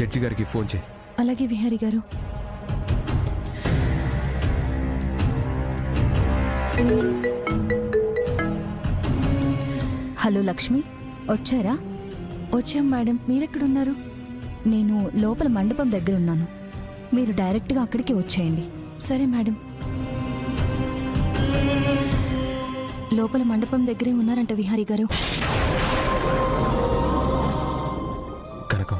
Judge గారికి phone చేయి. అలాగే విహారీ గారు. హలో లక్ష్మి, వచ్చారా? వచ్చాం మేడం. మీరెక్కడున్నారు? నేను లోపల మండపం దగ్గర ఉన్నాను. మీరు డైరెక్ట్గా అక్కడికి వచ్చేయండి. సరే మేడం. లోపల మండపం దగ్గరే ఉన్నారంట విహారీ గారు. కనకం,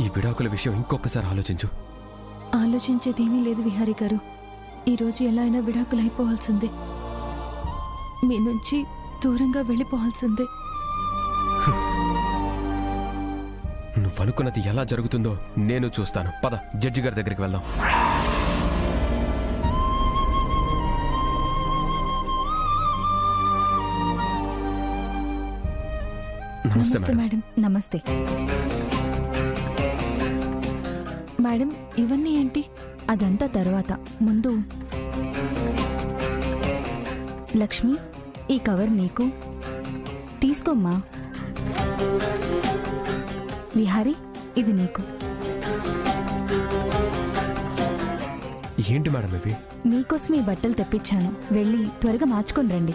ఈ విడాకుల విషయం ఇంకొకసారి ఆలోచించు. ఆలోచించేదేమీ లేదు విహారీ గారు. ఈరోజు ఎలా అయినా విడాకులు అయిపోవాల్సిందే. మీ నుంచి దూరంగా వెళ్ళిపోవాల్సిందే. నువ్వనుకున్నది ఎలా జరుగుతుందో నేను చూస్తాను. పద, జడ్జి గారి దగ్గరికి వెళ్దాం. నమస్తే మేడం. నమస్తే మేడం, ఇవన్నీ ఏంటి? అదంతా తర్వాత. ముందు లక్ష్మి, ఈ కవర్ నీకు. తీసుకోమ్మా. విహారీ, ఇది నీకు. ఏంటి మేడం ఇవి? మీకోసం ఈ బట్టలు తెప్పించాను. వెళ్ళి త్వరగా మార్చుకొని రండి.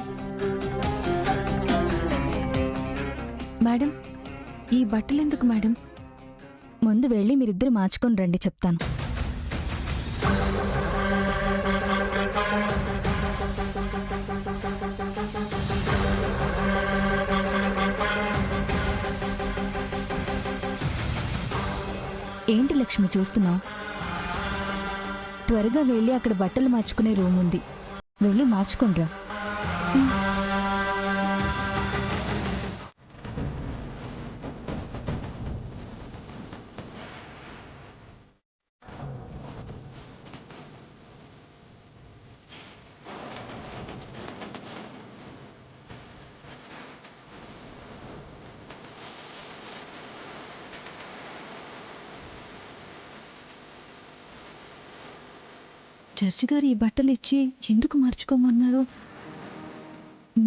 మేడం, ఈ బట్టలు ఎందుకు మేడం? ముందు వెళ్ళి మీరిద్దరు మార్చుకొని రండి, చెప్తాను. ఏంటి లక్ష్మి చూస్తున్నావు? త్వరగా వెళ్ళి అక్కడ బట్టలు మార్చుకునే రూమ్ ఉంది, వెళ్ళి మార్చుకుండ్రా. చర్చి గారు ఈ బట్టలు ఇచ్చి ఎందుకు మార్చుకోమన్నారు?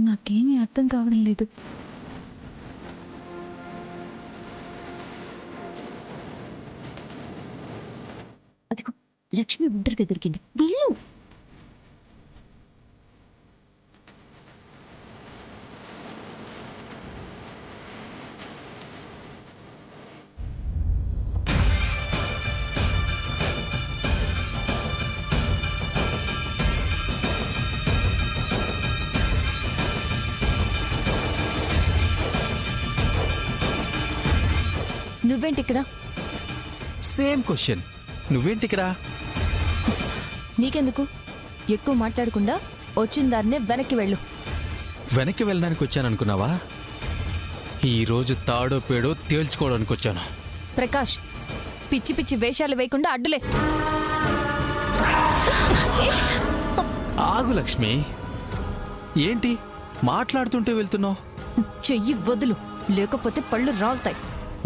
నాకేమీ అర్థం కావడం లేదు. అదిగో లక్ష్మి ఒంటరిగా దొరికింది. వెళ్ళు. నువ్వేంటి ఇక్కడ? Same question. నువ్వేంటి ఇక్కడ? నీకెందుకు? ఎక్కువ మాట్లాడకుండా వచ్చిన దాన్నే వెనక్కి వెళ్ళు. వెనక్కి వెళ్ళడానికి వచ్చాననుకున్నావా? ఈరోజు తాడో పేడో తేల్చుకోవడానికి వచ్చాను. ప్రకాష్, పిచ్చి పిచ్చి వేషాలు వేయకుండా అడ్డులే. ఆగు లక్ష్మి. ఏంటి మాట్లాడుతుంటే వెళ్తున్నావు? చెయ్యి వదులు, లేకపోతే పళ్ళు రాలుతాయి.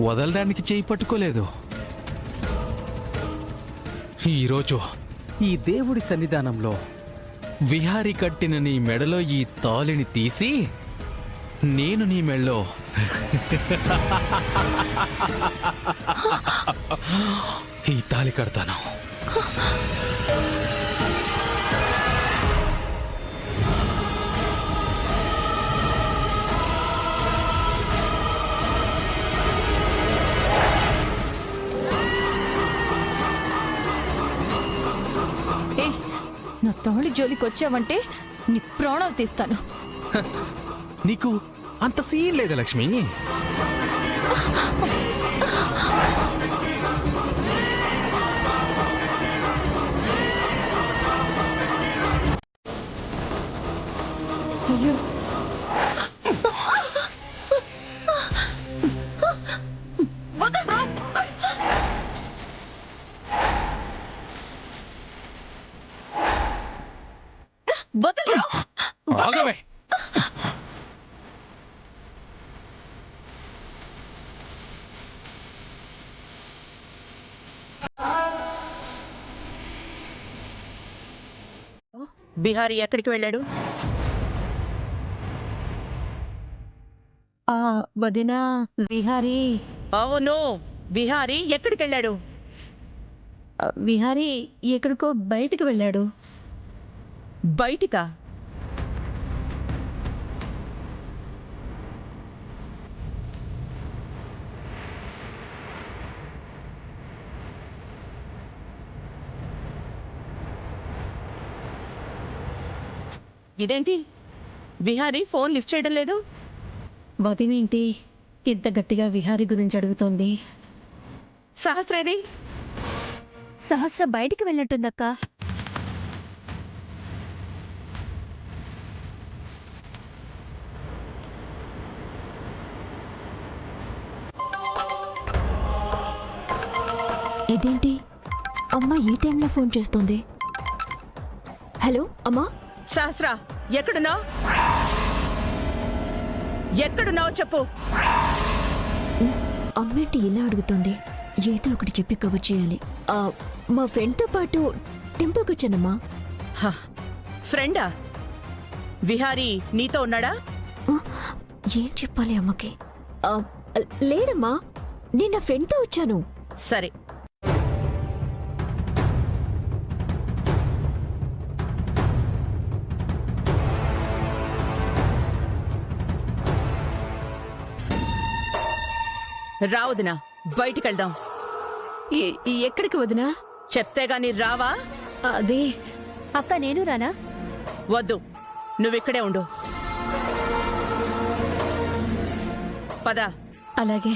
వదలడానికి చెయ్యి పట్టుకోలేదు. ఈరోజు ఈ దేవుడి సన్నిధానంలో విహారీ కట్టిన నీ మెడలో ఈ తాళిని తీసి నేను నీ మెడలో ఈ తాళి కడతాను. నా తాళి జోలికి వచ్చావంటే నీ ప్రాణాలు తీస్తాను. నీకు అంత సీన్ లేదా లక్ష్మి? అయ్యో, ఆగవే. బిహారీ ఎక్కడికి వెళ్ళాడు? వదినా, విహారీ. అవును, బిహారీ ఎక్కడికి వెళ్ళాడు? విహారీ ఎక్కడికో బయటికి వెళ్ళాడు. బయటికా? ఇదేంటి బిహారీ ఫోన్ లిఫ్ట్ చేయడం లేదు? వదినేంటి ఇంత గట్టిగా విహారీ గురించి అడుగుతోంది? సహస్రేది? సహస్ర బయటికి వెళ్ళినట్టుందక్క. ఇదేంటి అమ్మ ఈ టైంలో ఫోన్ చేస్తోంది? హలో అమ్మా. సహస్ర ఎక్కడున్నావు? ఎక్కడున్నావు చెప్పు. అమ్మేంటి ఇలా అడుగుతోంది? ఏదో ఒకటి చెప్పి కవర్ చేయాలి. మా ఫ్రెండ్తో పాటు టెంపుల్కి వచ్చానమ్మా. ఫ్రెండా? విహారీ నీతో ఉన్నాడా? ఏం చెప్పాలి అమ్మకి? లేదమ్మా, నేను నా ఫ్రెండ్తో వచ్చాను. సరే, రావదినా, బయటికెళ్దాం. ఎక్కడికి వదినా? చెప్తే గాని రావా? అదే అక్క నేను రానా? వద్దు, నువ్విక్కడే ఉండు. పద. అలాగే.